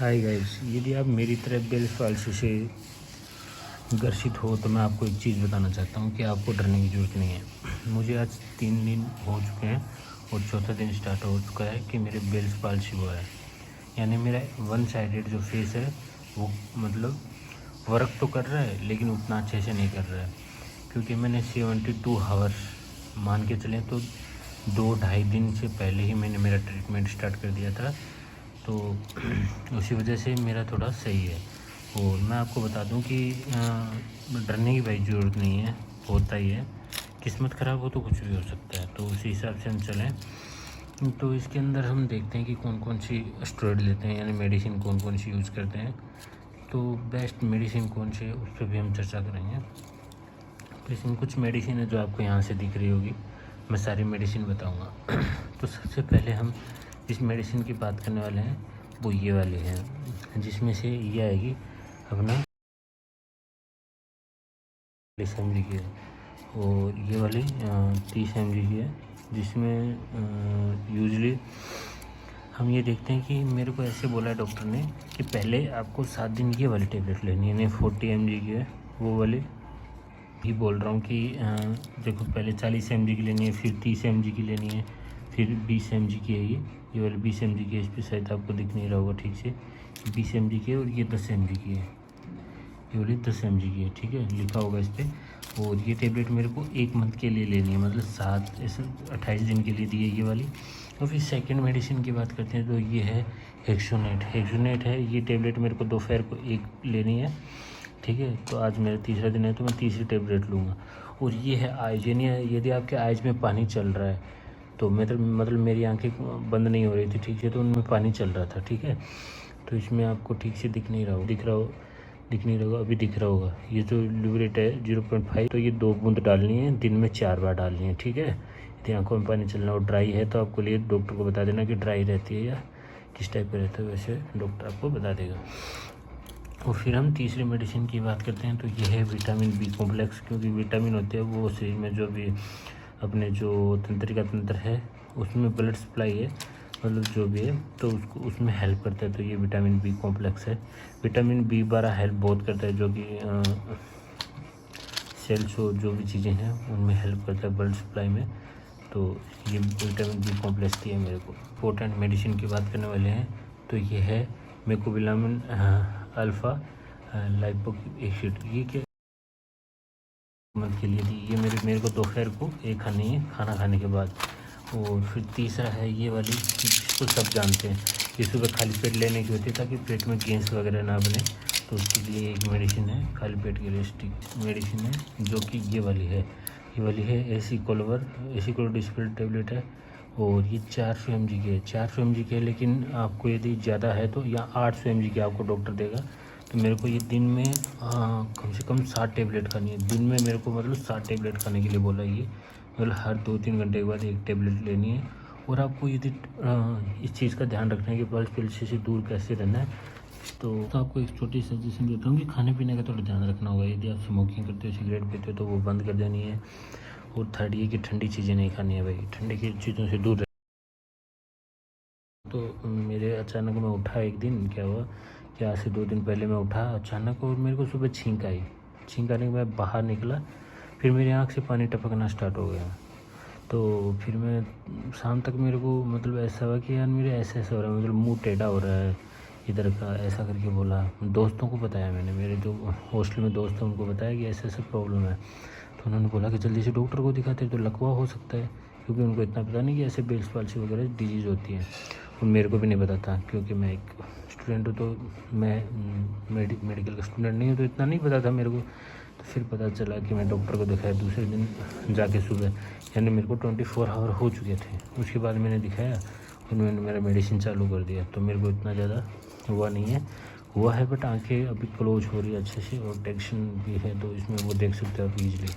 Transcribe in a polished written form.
Hi guys, यदि आप मेरी तरह बेल्स पाल्सी से ग्रसित हो तो मैं आपको एक चीज़ बताना चाहता हूँ कि आपको डरने की ज़रूरत नहीं है। मुझे आज 3 दिन हो चुके हैं और चौथा दिन स्टार्ट हो चुका है कि मेरे बेल्स पाल्सी हुआ है। यानी मेरा वन साइडेड जो फेस है वो मतलब वर्क तो कर रहा है लेकिन उतना अच्छे से नहीं कर रहा है, क्योंकि मैंने 72 आवर्स मान के चलें तो 2-2.5 दिन से पहले ही मैंने मेरा ट्रीटमेंट स्टार्ट कर दिया था। तो उसी वजह से मेरा थोड़ा सही है। और मैं आपको बता दूं कि डरने की भाई ज़रूरत नहीं है, होता ही है। किस्मत ख़राब हो तो कुछ भी हो सकता है, तो उसी हिसाब से हम चलें। तो इसके अंदर हम देखते हैं कि कौन कौन सी स्टेरॉइड लेते हैं, यानी मेडिसिन कौन कौन सी यूज़ करते हैं। तो बेस्ट मेडिसिन कौन सी है उस पर भी हम चर्चा करेंगे। तो इसमें कुछ मेडिसिन है जो आपको यहाँ से दिख रही होगी, मैं सारी मेडिसिन बताऊँगा। तो सबसे पहले हम जिस मेडिसिन की बात करने वाले हैं वो ये वाली है, जिसमें से ये आएगी अपना 40 mg की है, और ये वाली 30 mg की है, जिसमें यूजली हम ये देखते हैं कि मेरे को ऐसे बोला है डॉक्टर ने कि पहले आपको 7 दिन ये वाली टेबलेट लेनी है, यानी 40 mg की है वो वाली ही बोल रहा हूँ कि देखो पहले 40 mg की लेनी है, फिर 30 mg की लेनी है, फिर 20 mg की है ये वाली 20 mg की है। इस पर शायद आपको दिख नहीं रहा होगा ठीक से, 20 mg की है, और ये 10 mg की है, ये वाली 10 mg की है, ठीक है, लिखा होगा इस पर। और ये टेबलेट मेरे को 1 मंथ के लिए लेनी है, मतलब 7 ऐसे 28 दिन के लिए दी है ये वाली। और फिर सेकेंड मेडिसिन की बात करते हैं तो ये है हेक्सोनेट है। ये टेबलेट मेरे को दोपहर को 1 लेनी है, ठीक है। तो आज मेरा तीसरा दिन है तो मैं तीसरी टेबलेट लूँगा। और ये है आइज, यानी यदि आपके आइज में पानी चल रहा है तो मतलब मेरी आंखें बंद नहीं हो रही थी ठीक से, तो उनमें पानी चल रहा था, ठीक है। तो इसमें आपको ठीक से दिख नहीं रहा होगा, अभी दिख रहा होगा। ये जो ल्यूरेट है 0.5, तो ये 2 बूंद डालनी है, दिन में 4 बार डालनी है, ठीक है। यदि आंखों में पानी चलना और ड्राई है तो आपको लिए डॉक्टर को बता देना कि ड्राई रहती है या किस टाइप का रहता है, वैसे डॉक्टर आपको बता देगा। और फिर हम तीसरी मेडिसिन की बात करते हैं तो ये है विटामिन बी कॉम्प्लेक्स, क्योंकि विटामिन होते हैं वो शरीर में जो भी अपने जो तंत्रिका तंत्र है उसमें ब्लड सप्लाई है, मतलब जो भी है तो उसको उसमें हेल्प करता है। तो ये विटामिन बी कॉम्प्लेक्स है। विटामिन बी 12 हेल्प बहुत करता है, जो कि सेल्स और जो भी चीज़ें हैं उनमें हेल्प करता है ब्लड सप्लाई में। तो ये विटामिन बी कॉम्प्लेक्स दिया है मेरे को। इंपॉर्टेंट मेडिसिन की बात करने वाले हैं तो ये है मेकोबिलामिन अल्फ़ा लाइपोक एसिड। ये क्या मंथ के लिए दी, ये मेरे को दोपहर को 1 खानी है खाना खाने के बाद। और फिर तीसरा है ये वाली, जिसको सब जानते हैं, ये सुबह खाली पेट लेने की होती है ताकि पेट में गैस वगैरह ना बने, तो उसके लिए एक मेडिसिन है खाली पेट के लिए स्टिक मेडिसिन है, जो कि ये वाली है एसिकोलोवर डिस्पिल टेबलेट है। और ये 400 mg की है, 400 mg की है, लेकिन आपको यदि ज़्यादा है तो या 800 mg की आपको डॉक्टर देगा। तो मेरे को ये दिन में कम से कम 7 टेबलेट खानी है, दिन में मेरे को मतलब 7 टेबलेट खाने के लिए बोला ये, मतलब हर 2-3 घंटे के बाद 1 टेबलेट लेनी है। और आपको यदि इस चीज़ का ध्यान रखना है कि पल्स पिल्स से दूर कैसे रहना है, तो आपको एक छोटी सजेशन देता हूँ कि खाने पीने का थोड़ा ध्यान रखना होगा। यदि आप स्मोकिंग करते हो, सिगरेट पीते हो, तो वो बंद कर देनी है। और थर्ड ये कि ठंडी चीज़ें नहीं खानी है भाई, ठंडी की चीज़ों से दूर। तो मेरे अचानक मैं उठा एक दिन, क्या हुआ कि आज से 2 दिन पहले मैं उठा अचानक और मेरे को सुबह छींक आई। छींक आने के बाद बाहर निकला, फिर मेरी आँख से पानी टपकना स्टार्ट हो गया। तो फिर मैं शाम तक मेरे को मतलब ऐसा हुआ कि यार मेरे ऐसा हो रहा है, मतलब मुँह टेढ़ा हो रहा है इधर का, ऐसा करके बोला। दोस्तों को बताया मैंने, मेरे जो हॉस्टल में दोस्त हैं उनको बताया कि ऐसा प्रॉब्लम है। तो उन्होंने बोला कि जल्दी से डॉक्टर को दिखाते, तो लकवा हो सकता है, क्योंकि उनको इतना पता नहीं कि ऐसे बेल्स पाल्सी वगैरह डिजीज़ होती है। और मेरे को भी नहीं पता था, क्योंकि मैं एक स्टूडेंट हूँ, तो मैं मेडिकल का स्टूडेंट नहीं हूँ, तो इतना नहीं पता था मेरे को। तो फिर पता चला कि मैं डॉक्टर को दिखाया दूसरे दिन जाके सुबह, यानी मेरे को 24 आवर हो चुके थे। उसके बाद मैंने दिखाया, उन्होंने मेरा मेडिसिन चालू कर दिया। तो मेरे को इतना ज़्यादा हुआ नहीं है, बट आंखें अभी क्लोज हो रही है अच्छे से, और टेंशन भी है, तो इसमें वो देख सकते हो आप ईजिली।